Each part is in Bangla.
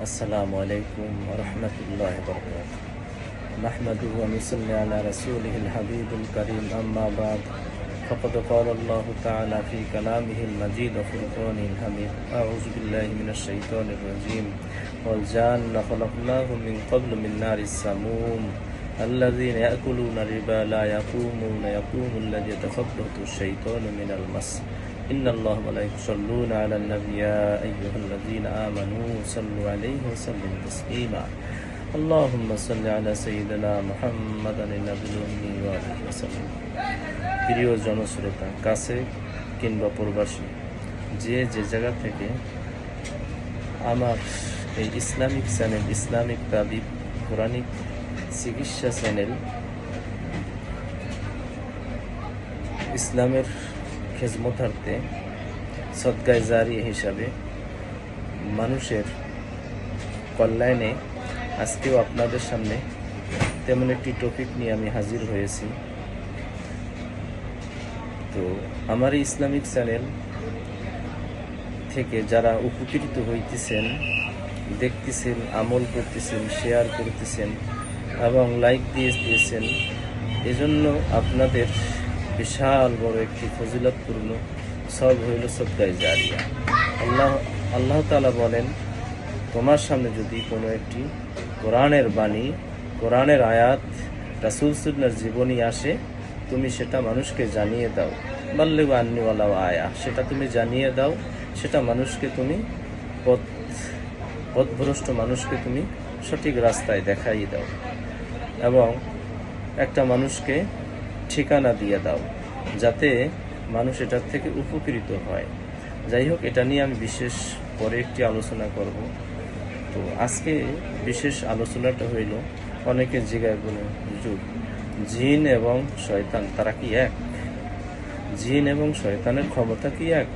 السلام عليكم ورحمة الله وبركاته. نحمده ونصلي على رسوله الحبيب الكريم، أما بعد، فقد قال الله تعالى في كلامه المجيد وفرقانه الحميد: أعوذ بالله من الشيطان الرجيم. والجان خلقناه من قبل من نار السموم الذين يأكلون الربا لا يقوم الذي يتخبطه الشيطان من المس. إن الله وملائكته يصلون على النبي يا أيها الذين آمنوا صلوا عليه وسلموا تسليما. اللهم صل على سيدنا محمد النبي الأمي وآله وسلم। প্রিয় জনশ্রোতা, কাছে কিংবা প্রবাসী, যে জায়গা থেকে আমার এই Islamic channel, Islamic Tabib, Quranic চিকিৎসা চ্যানেল, ইসলামের খেজমতার্থে সদকায়ে জারিয়া হিসাবে মানুষের কল্যাণে আজকেও আপনাদের সামনে তেমন একটি টপিক নিয়ে আমি হাজির হয়েছি। তো আমার এই ইসলামিক চ্যানেল থেকে যারা উপকৃত হইতেছেন, দেখতেছেন, আমল করতেছেন, শেয়ার করতেছেন এবং লাইক দিয়েছেন, এজন্য আপনাদের বিশাল বড় একটি ফজিলতপূর্ণ সব হইল সদকায়ে জারিয়া। আল্লাহ তাআলা বলেন, তোমার সামনে যদি কোনো একটি কোরআনের বাণী, কোরআনের আয়াত, রাসূল সুন্নাহর জীবনী আসে, তুমি সেটা মানুষকে জানিয়ে দাও। বাল্লিগু আন্নী ওয়ালাউ আয়া, সেটা তুমি জানিয়ে দাও, সেটা মানুষকে তুমি পথভ্রষ্ট মানুষকে তুমি সঠিক রাস্তায় দেখাই দাও এবং একটা মানুষকে ঠিকানা দিয়ে দাও, যাতে মানুষ এটার থেকে উপকৃত হয়। যাই হোক, এটা নিয়ে আমি বিশেষ পরে একটি আলোচনা করব। তো আজকে বিশেষ আলোচনাটা হইল, অনেকে জিজ্ঞাসা বলে, হুজুর, জিন এবং শয়তান তারা কি এক? জিন এবং শয়তানের ক্ষমতা কি এক?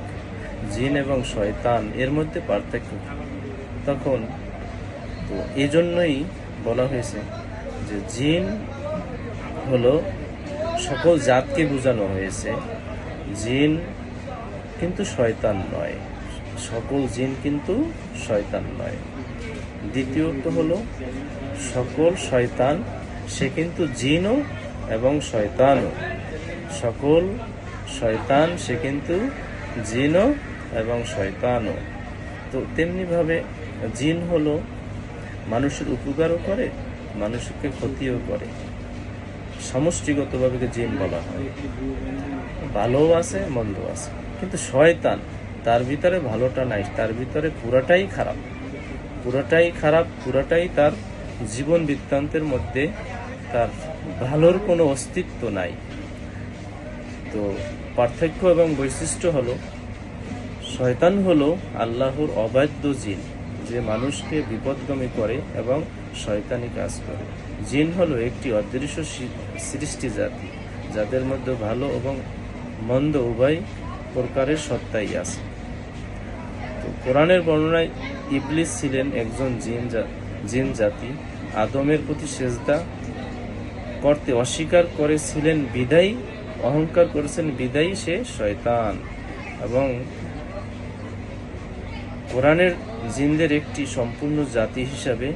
জিন এবং শয়তান এর মধ্যে পার্থক্য? তখন তো এই জন্যই বলা হয়েছে যে জিন হলো সকল জাতকে বোঝানো হয়েছে, জিন কিন্তু শয়তান নয়, সকল জিন কিন্তু শয়তান নয়। দ্বিতীয়ত হলো, সকল শয়তান সে কিন্তু জিনও এবং শয়তানও, সকল শয়তান সে কিন্তু জিনও এবং শয়তানও। তো তেমনিভাবে জিন হলো মানুষের উপকারও করে, মানুষকে ক্ষতিও করে। সমষ্টিগতভাবে জিন বলা হয়, ভালোও আছে, মন্দ আছে। কিন্তু শয়তান, তার ভিতরে ভালোটা নাই, তার ভিতরে পুরাটাই খারাপ, পুরাটাই খারাপ, পুরাটাই তার জীবন বৃত্তান্তের মধ্যে তার ভালোর কোনো অস্তিত্ব নাই। তো পার্থক্য এবং বৈশিষ্ট্য হলো, শয়তান হলো আল্লাহর অবাধ্য জিন, যে মানুষকে বিপদগামী করে এবং শয়তানি কাজ করে। জিন হলো একটি অদৃশ্য সৃষ্টি জাতি, যাদের মধ্যে ভালো এবং মন্দ উভয় প্রকারের সত্তাই আছে। তো কোরআনের বর্ণনায় ইবলিস ছিলেন একজন জিন জাতি। আদমের প্রতি সেজদা করতে অস্বীকার করেছিলেন বিদায়ী, অহংকার করেছেন বিদায়ী সে শয়তান। এবং কোরআনের জিনদের একটি সম্পূর্ণ জাতি হিসাবে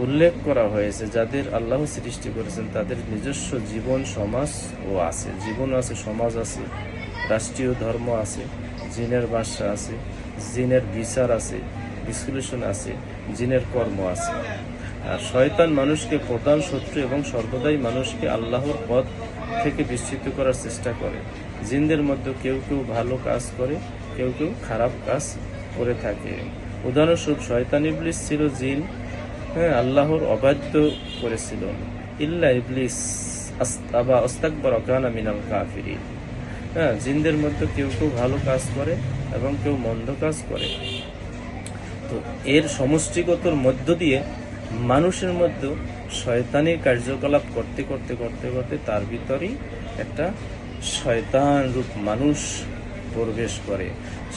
উল্লেখ করা হয়েছে, যাদের আল্লাহ সৃষ্টি করেছেন, তাদের নিজস্ব জীবন সমাজ ও আছে, জীবন আছে, সমাজ আছে, রাষ্ট্রীয় ধর্ম আছে, জিনের বাসা আছে, জিনের বিচার আছে, বিশ্লেষণ আছে, জিনের কর্ম আছে। আর শয়তান মানুষকে প্রধান শত্রু এবং সর্বদাই মানুষকে আল্লাহর পথ থেকে বিচ্যুত করার চেষ্টা করে। জিনদের মধ্যে কেউ কেউ ভালো কাজ করে, কেউ কেউ খারাপ কাজ করে থাকে। উদাহরণস্বরূপ, শয়তান ইবলিস ছিল জিন, আল্লাহর অবাধ্য করেছিল। ইল্লা ইবলিস আবা আস্তাকবারা কানা মিনাল কাফিরিন। জিনদের মধ্যে কেউ কেউ ভালো কাজ করে এবং কেউ মন্দ কাজ করে। তো এর সমষ্টিগতর মধ্য দিয়ে মানুষের মধ্যে শয়তানি কার্যকলাপ করতে করতে করতে করতে তার ভিতরেই একটা শয়তান রূপ মানুষ প্রবেশ করে।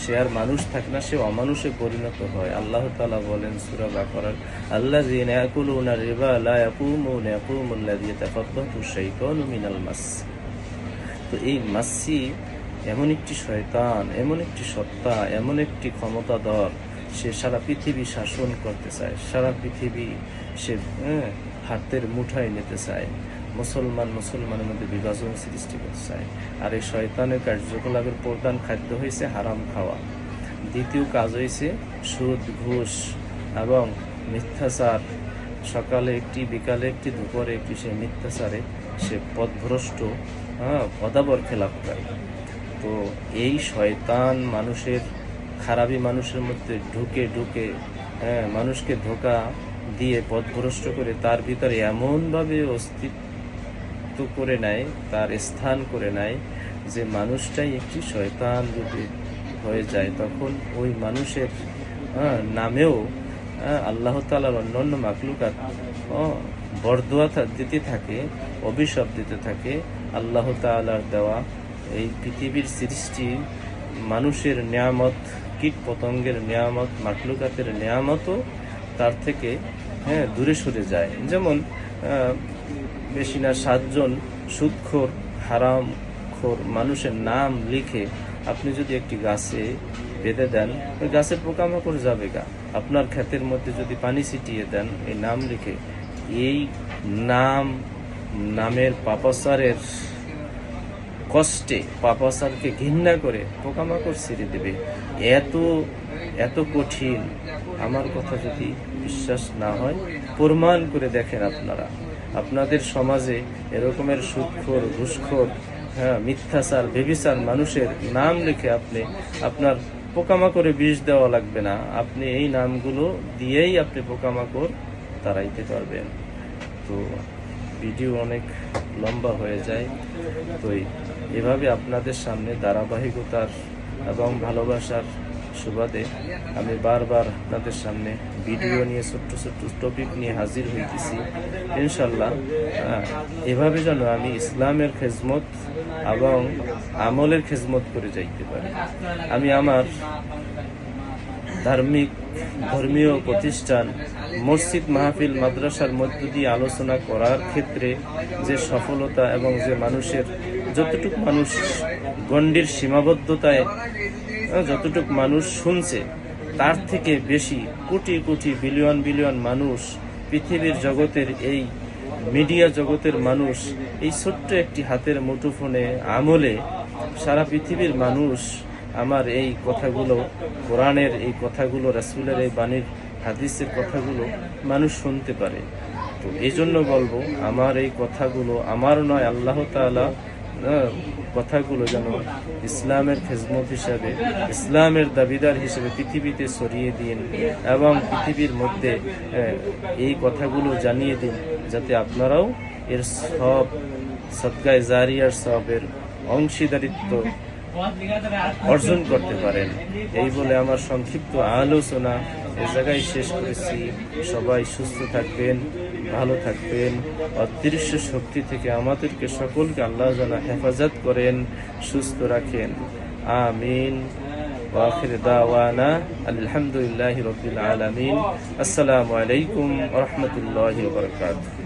সে আর মানুষ থাকে না, সে অমানুষে পরিণত হয়। আল্লাহ তাআলা বলেন সূরা বাকারার, আল্লাযীনা ইয়াকুলুনা রিবা লা ইয়াকুমুনা ইয়াকুমুল্লাযী ইয়াতাখাব্বাতু শাইতানু মিনাল মাস। তো এই মাসি এমন একটি শয়তান, এমন একটি সত্তা, এমন একটি ক্ষমতাধর, সে সারা পৃথিবী শাসন করতে চায়, সারা পৃথিবী সে হাতের মুঠায় নিতে চায়, মুসলমানের মধ্যে বিভাজন সৃষ্টি করতে চায়। আর এই শয়তানের কার্যকলাপের প্রধান খাদ্য হয়েছে হারাম খাওয়া। দ্বিতীয় কাজ হয়েছে সুদ, ঘুষ এবং মিথ্যাচার। সকালে একটি, বিকালে একটি, দুপুরে একটি, সে মিথ্যাচারে সে পথভ্রষ্ট, অদাবর খেলাপ করে। তো এই শয়তান খারাপি মানুষের মধ্যে ঢুকে মানুষকে ধোঁকা দিয়ে পথভ্রষ্ট করে তার ভিতরে এমনভাবে অস্তিত্ব করে নেয়, তার স্থান করে নেয় যে মানুষটাই একটি শয়তান রূপে হয়ে যায়। তখন ওই মানুষের নামেও আল্লাহ তাআলার অন্যান্য মাখলুকাত বরদোয়া দিতে থাকে, অভিশাপ দিতে থাকে। আল্লাহ তাআলার দেওয়া এই পৃথিবীর সৃষ্টি, মানুষের নিয়ামত, কীট পতঙ্গের নিয়ামত, মাখলুকাতের নিয়ামতও তার থেকে দূরে সরে যায়। যেমন বেশি না 7 জন সুদখোর, হারামখোর মানুষের নাম লিখে আপনি যদি একটি গাছে বেঁধে দেন, ওই গাছের পোকামাকড় যাবে গা। আপনার ক্ষেতের মধ্যে যদি পানি ছিটিয়ে দেন এই নাম লিখে, এই নামের পাপাচারের কষ্টে, পাপাচারকে ঘৃণা করে পোকামাকড় ছেড়ে দেবে। এত কঠিন। আমার কথা যদি বিশ্বাস না হয় প্রমাণ করে দেখেন আপনারা। আপনাদের সমাজে এরকমের সুদখোর, ঘুষখোর, মিথ্যাচার, ব্যভিচার মানুষের নাম লিখে আপনার পোকামাকড়ে বিষ দেওয়া লাগবে না। আপনি এই নামগুলো দিয়েই আপনি পোকামাকড় তাড়াইতে পারবেন। তো ভিডিও অনেক লম্বা হয়ে যায়। তো এভাবে আপনাদের সামনে ধারাবাহিকতার এবং ভালোবাসার সুবাদে আমি বারবার আপনাদের সামনে ভিডিও নিয়ে, ছোট্ট ছোট্ট টপিক নিয়ে হাজির হইতেছি। ইনশাল্লাহ এভাবে যেন আমি ইসলামের খেজমত এবং আমলের খেজমত করে যাইতে পারি। আমি আমার ধর্মীয় প্রতিষ্ঠান, মসজিদ, মাহফিল, মাদ্রাসার মধ্য দিয়ে আলোচনা করার ক্ষেত্রে যে সফলতা এবং যে মানুষের যতটুকু মানুষ গণ্ডির সীমাবদ্ধতায় যতটুকু মানুষ শুনছে, তার থেকে বেশি কোটি কোটি, বিলিয়ন মানুষ, পৃথিবীর জগতের এই মিডিয়া জগতের মানুষ এই ছোট্ট একটি হাতের মুঠোফোনে আমলে সারা পৃথিবীর মানুষ আমার এই কথাগুলো, কোরআনের এই কথাগুলো, রাসূলের এই বাণীর, হাদিসের কথাগুলো মানুষ শুনতে পারে। তো এই জন্য বলবো, আমার এই কথাগুলো আমার নয়, আল্লাহ তাআলা কথাগুলো যেন ইসলামের খেজমত হিসাবে, ইসলামের দাবিদার হিসেবে পৃথিবীতে ছড়িয়ে দিন এবং পৃথিবীর মধ্যে এই কথাগুলো জানিয়ে দিন, যাতে আপনারাও এর সব সদকায়ে জারিয়ার সবের অংশীদারিত্ব অর্জন করতে পারেন। এই বলে আমার সংক্ষিপ্ত আলোচনা এ জায়গায় শেষ করেছি। সবাই সুস্থ থাকবেন, ভালো থাকবেন। অদৃশ্য শক্তি থেকে আমাদেরকে সকলকে আল্লাহ যেন হেফাজত করেন, সুস্থ রাখেন। আমিন। ওয়া আখির দাওয়ানা আলহামদুলিল্লাহি রাব্বিল আলামিন। আসসালামু আলাইকুম ওয়া রাহমাতুল্লাহি ওয়া বারাকাতুহু।